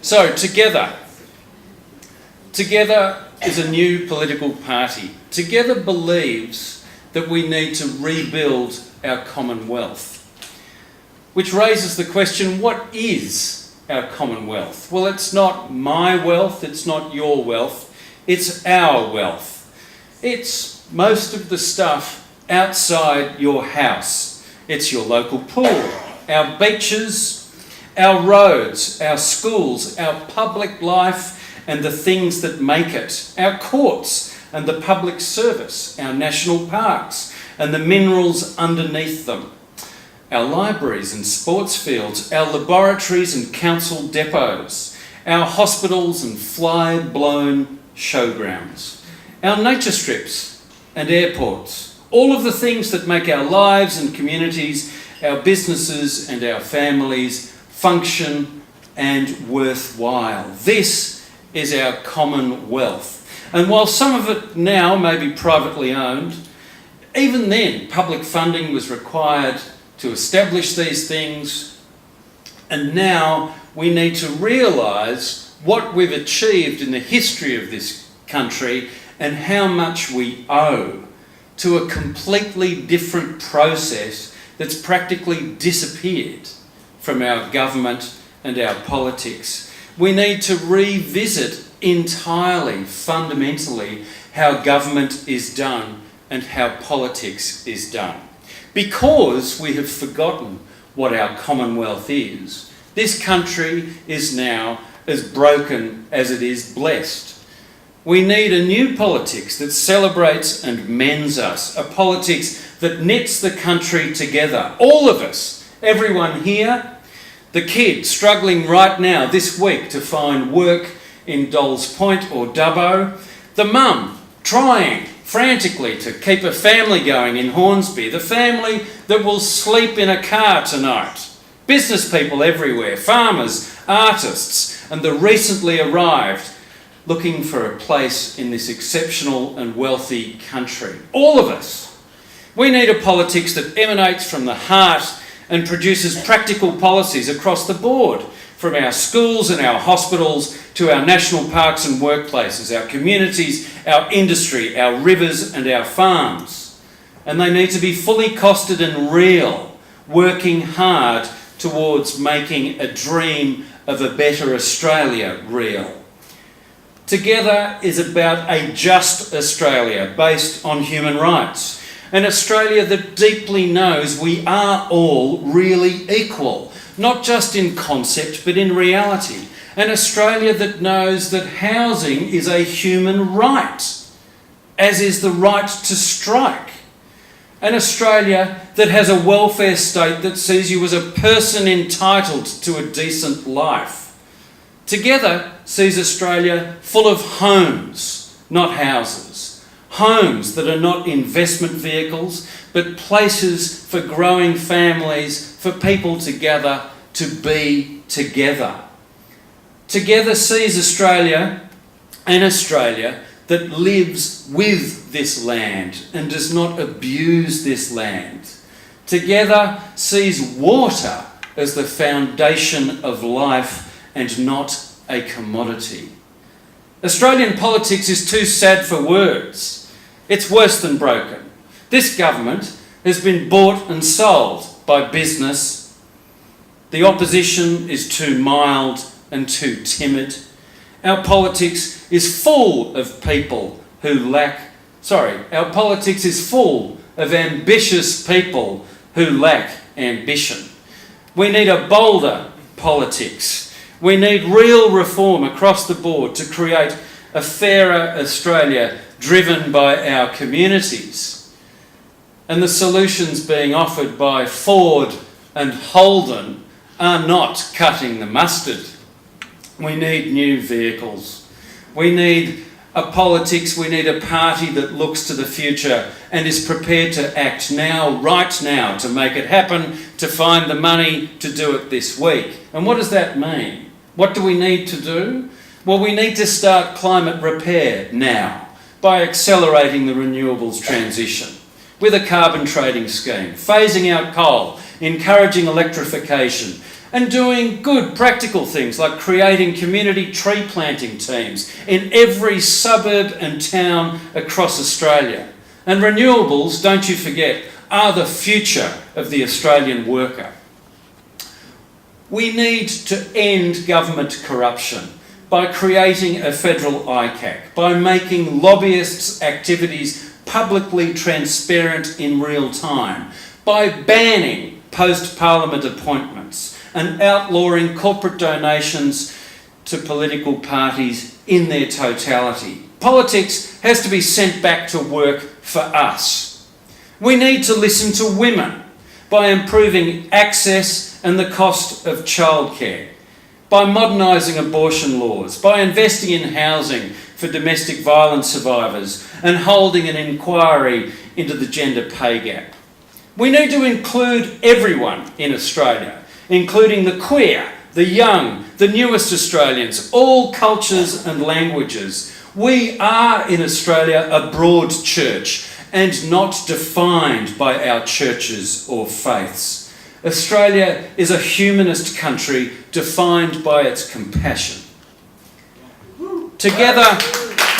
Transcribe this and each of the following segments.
So, Together is a new political party. Together believes that we need to rebuild our commonwealth. Which raises the question, what is our commonwealth? Well, it's not my wealth, it's not your wealth, it's our wealth. It's most of the stuff outside your house. It's your local pool, our beaches, our roads, our schools, our public life and the things that make it, our courts and the public service, our national parks and the minerals underneath them, our libraries and sports fields, our laboratories and council depots, our hospitals and fly-blown showgrounds, our nature strips and airports, all of the things that make our lives and communities, our businesses and our families function and worthwhile. This is our commonwealth. And while some of it now may be privately owned, even then public funding was required to establish these things, and now we need to realise what we've achieved in the history of this country and how much we owe to a completely different process that's practically disappeared from our government and our politics. We need to revisit entirely, fundamentally, how government is done and how politics is done. Because we have forgotten what our commonwealth is, this country is now as broken as it is blessed. We need a new politics that celebrates and mends us, a politics that knits the country together. All of us, everyone here, the kid struggling right now this week to find work in Dolls Point or Dubbo, the mum trying frantically to keep a family going in Hornsby, the family that will sleep in a car tonight, business people everywhere, farmers, artists, and the recently arrived looking for a place in this exceptional and wealthy country. All of us. We need a politics that emanates from the heart and produces practical policies across the board, from our schools and our hospitals to our national parks and workplaces, our communities, our industry, our rivers and our farms. And they need to be fully costed and real, working hard towards making a dream of a better Australia real. Together is about a just Australia based on human rights, an Australia that deeply knows we are all really equal, not just in concept but in reality. An Australia that knows that housing is a human right, as is the right to strike. An Australia that has a welfare state that sees you as a person entitled to a decent life. Together sees Australia full of homes, not houses. Homes that are not investment vehicles, but places for growing families, for people to gather, to be together. Together sees Australia, an Australia that lives with this land and does not abuse this land. Together sees water as the foundation of life and not a commodity. Australian politics is too sad for words. It's worse than broken. This government has been bought and sold by business. The opposition is too mild and too timid. Our politics is full of people who our politics is full of ambitious people who lack ambition. We need a bolder politics. We need real reform across the board to create a fairer Australia driven by our communities. And the solutions being offered by Ford and Holden are not cutting the mustard. We need new vehicles. We need a politics, we need a party that looks to the future and is prepared to act now, right now, to make it happen, to find the money to do it this week. And what does that mean? What do we need to do? Well, we need to start climate repair now by accelerating the renewables transition with a carbon trading scheme, phasing out coal, encouraging electrification, and doing good practical things like creating community tree planting teams in every suburb and town across Australia. And renewables, don't you forget, are the future of the Australian worker. We need to end government corruption by creating a federal ICAC, by making lobbyists' activities publicly transparent in real time, by banning post-parliament appointments and outlawing corporate donations to political parties in their totality. Politics has to be sent back to work for us. We need to listen to women by improving access and the cost of childcare, by modernising abortion laws, by investing in housing for domestic violence survivors and holding an inquiry into the gender pay gap. We need to include everyone in Australia, including the queer, the young, the newest Australians, all cultures and languages. We are in Australia a broad church and not defined by our churches or faiths. Australia is a humanist country defined by its compassion. Together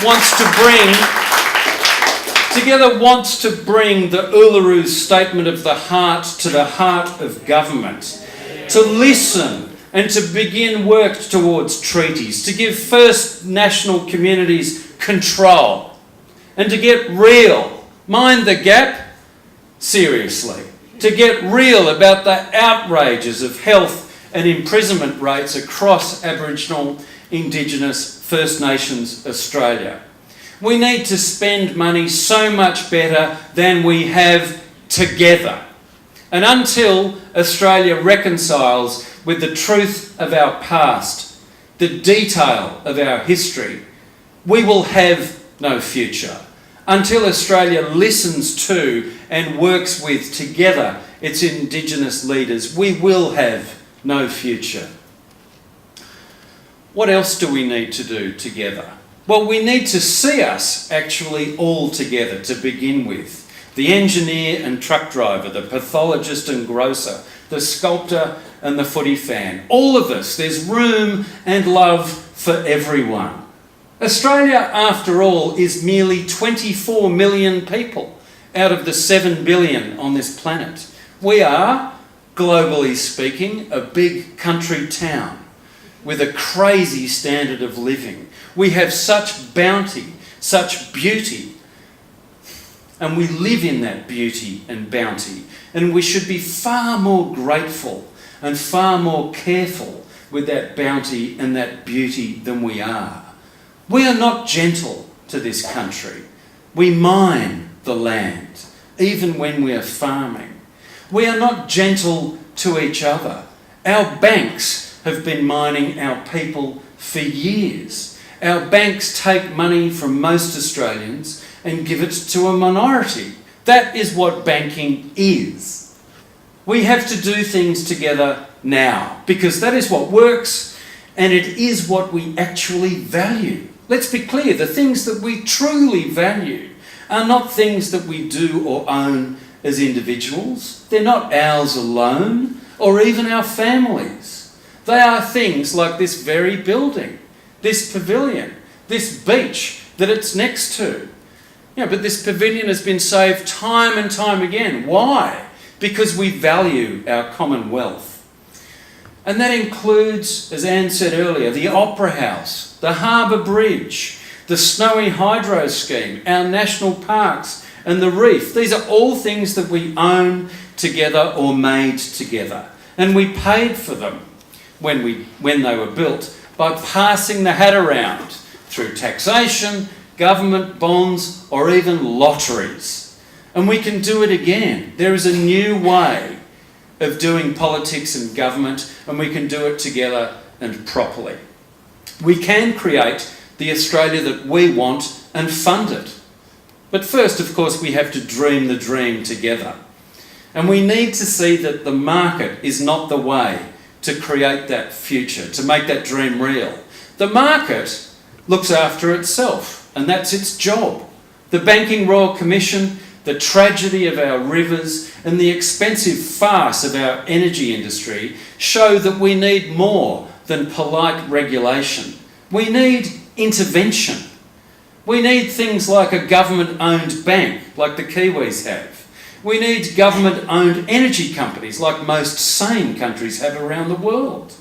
wants to bring the Uluru Statement of the Heart to the heart of government, to listen and to begin work towards treaties, to give First National communities control, and to get real, mind the gap, seriously, to get real about the outrages of health and imprisonment rates across Aboriginal, Indigenous, First Nations Australia. We need to spend money so much better than we have together. And until Australia reconciles with the truth of our past, the detail of our history, we will have no future. Until Australia listens to and works with together its Indigenous leaders, we will have no future. What else do we need to do together? Well, we need to see us actually all together to begin with. The engineer and truck driver, the pathologist and grocer, the sculptor and the footy fan. All of us, there's room and love for everyone. Australia, after all, is merely 24 million people out of the 7 billion on this planet. We are, globally speaking, a big country town with a crazy standard of living. We have such bounty, such beauty, and we live in that beauty and bounty. And we should be far more grateful and far more careful with that bounty and that beauty than we are. We are not gentle to this country. We mine the land, even when we are farming. We are not gentle to each other. Our banks have been mining our people for years. Our banks take money from most Australians and give it to a minority. That is what banking is. We have to do things together now, because that is what works and it is what we actually value. Let's be clear, the things that we truly value are not things that we do or own as individuals. They're not ours alone, or even our families. They are things like this very building, this pavilion, this beach that it's next to. But this pavilion has been saved time and time again. Why? Because we value our commonwealth. And that includes, as Anne said earlier, the Opera House, the Harbour Bridge, the Snowy Hydro Scheme, our national parks and the reef. These are all things that we own together or made together. And we paid for them when they were built by passing the hat around through taxation, government bonds, or even lotteries. And we can do it again. There is a new way of doing politics and government, and we can do it together and properly. We can create the Australia that we want and fund it. But first, of course, we have to dream the dream together. And we need to see that the market is not the way to create that future, to make that dream real. The market looks after itself, and that's its job. The Banking Royal Commission, the tragedy of our rivers and the expensive farce of our energy industry show that we need more than polite regulation. We need intervention. We need things like a government-owned bank, like the Kiwis have. We need government-owned energy companies, like most sane countries have around the world.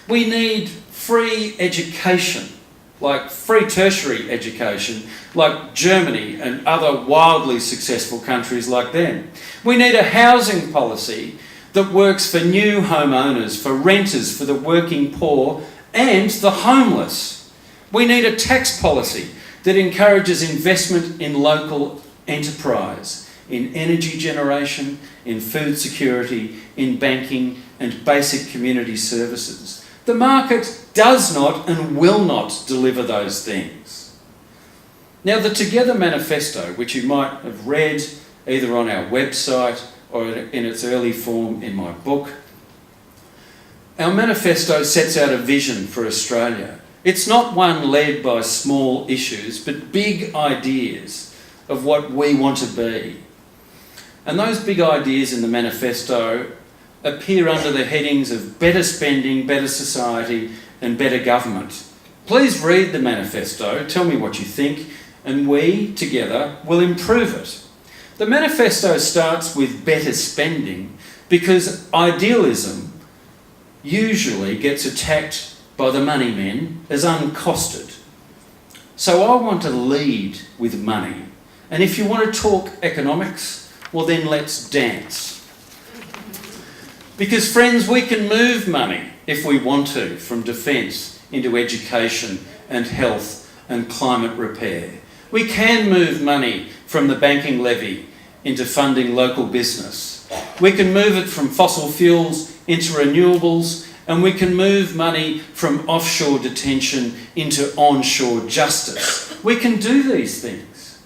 We need free education, like free tertiary education, like Germany and other wildly successful countries like them. We need a housing policy that works for new homeowners, for renters, for the working poor and the homeless. We need a tax policy that encourages investment in local enterprise, in energy generation, in food security, in banking and basic community services. The market does not and will not deliver those things. Now, the Together Manifesto, which you might have read either on our website or in its early form in my book, our manifesto sets out a vision for Australia. It's not one led by small issues, but big ideas of what we want to be. And those big ideas in the manifesto appear under the headings of better spending, better society and better government. Please read the manifesto, tell me what you think, and we, together, will improve it. The manifesto starts with better spending because idealism usually gets attacked by the money men as uncosted. So I want to lead with money. And if you want to talk economics, well then let's dance. Because friends, we can move money if we want to from defence into education and health and climate repair. We can move money from the banking levy into funding local business. We can move it from fossil fuels into renewables, and we can move money from offshore detention into onshore justice. We can do these things.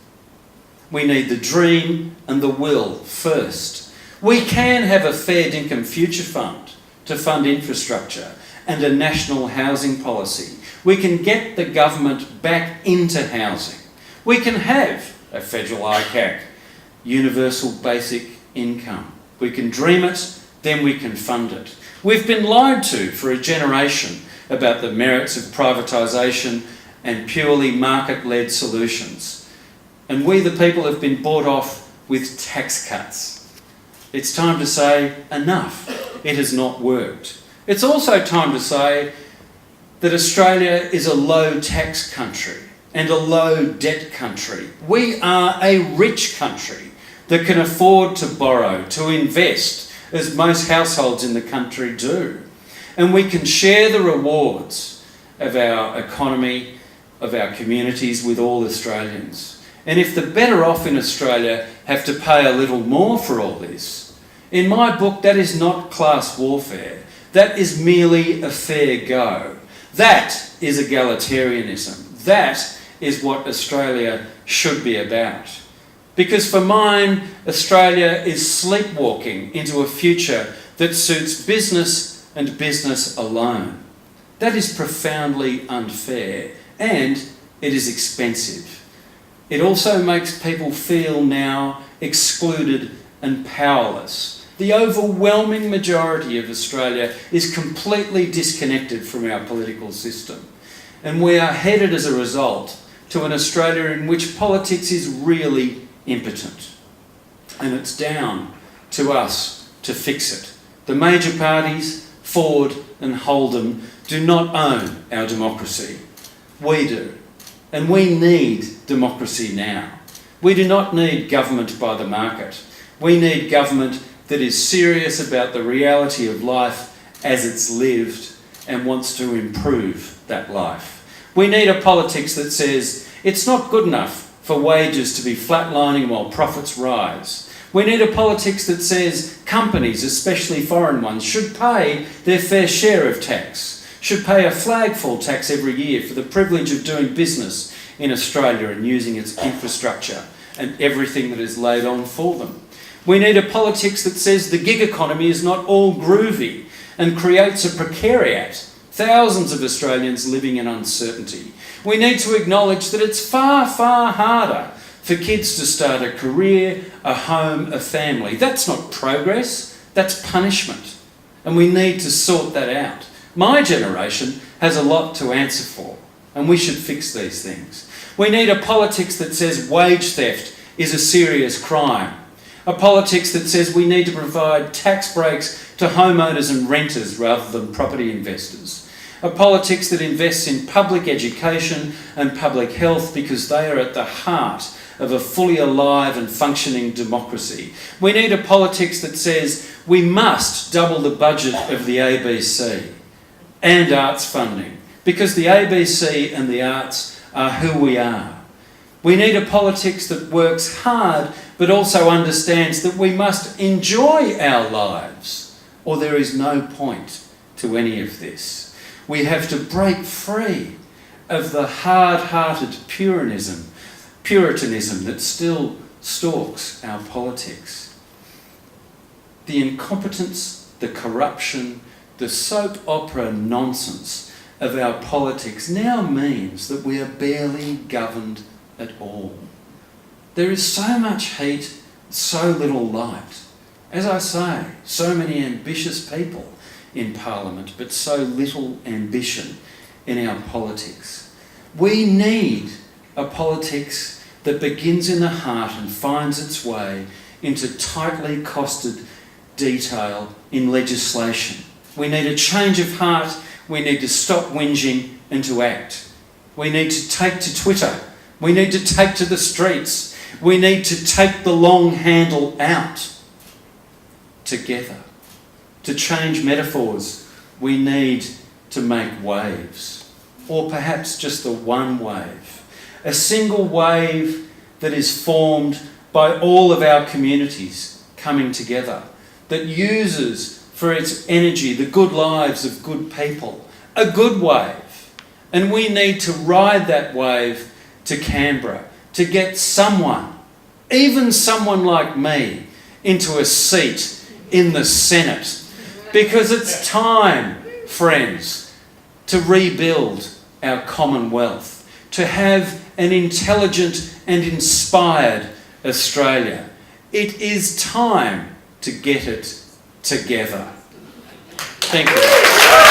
We need the dream and the will first. We can have a fair income future fund to fund infrastructure and a national housing policy. We can get the government back into housing. We can have a federal ICAC, universal basic income. We can dream it, then we can fund it. We've been lied to for a generation about the merits of privatisation and purely market-led solutions. And we, the people, have been bought off with tax cuts. It's time to say enough. It has not worked. It's also time to say that Australia is a low tax country and a low debt country. We are a rich country that can afford to borrow, to invest, as most households in the country do. And we can share the rewards of our economy, of our communities with all Australians. And if the better off in Australia have to pay a little more for all this, in my book that is not class warfare. That is merely a fair go. That is egalitarianism. That is what Australia should be about. Because for mine, Australia is sleepwalking into a future that suits business and business alone. That is profoundly unfair and it is expensive. It also makes people feel now excluded and powerless. The overwhelming majority of Australia is completely disconnected from our political system. And we are headed as a result to an Australia in which politics is really impotent. And it's down to us to fix it. The major parties, Ford and Holden, do not own our democracy. We do. And we need democracy now. We do not need government by the market. We need government that is serious about the reality of life as it's lived and wants to improve that life. We need a politics that says it's not good enough for wages to be flatlining while profits rise. We need a politics that says companies, especially foreign ones, should pay their fair share of tax, should pay a flagfall tax every year for the privilege of doing business in Australia and using its infrastructure and everything that is laid on for them. We need a politics that says the gig economy is not all groovy and creates a precariat, thousands of Australians living in uncertainty. We need to acknowledge that it's far, far harder for kids to start a career, a home, a family. That's not progress, that's punishment. And we need to sort that out. My generation has a lot to answer for, and we should fix these things. We need a politics that says wage theft is a serious crime. A politics that says we need to provide tax breaks to homeowners and renters rather than property investors. A politics that invests in public education and public health because they are at the heart of a fully alive and functioning democracy. We need a politics that says we must double the budget of the ABC and arts funding because the ABC and the arts are who we are. We need a politics that works hard but also understands that we must enjoy our lives or there is no point to any of this. We have to break free of the hard-hearted Puritanism that still stalks our politics. The incompetence, the corruption, the soap opera nonsense of our politics now means that we are barely governed at all. There is so much heat, so little light. As I say, so many ambitious people in Parliament, but so little ambition in our politics. We need a politics that begins in the heart and finds its way into tightly costed detail in legislation. We need a change of heart. We need to stop whinging and to act. We need to take to Twitter. We need to take to the streets. We need to take the long handle out together. To change metaphors, we need to make waves, or perhaps just the one wave. A single wave that is formed by all of our communities coming together, that uses for its energy the good lives of good people. A good wave. And we need to ride that wave to Canberra to get someone, even someone like me, into a seat in the Senate. Because it's time, friends, to rebuild our Commonwealth, to have an intelligent and inspired Australia. It is time to get it together. Thank you.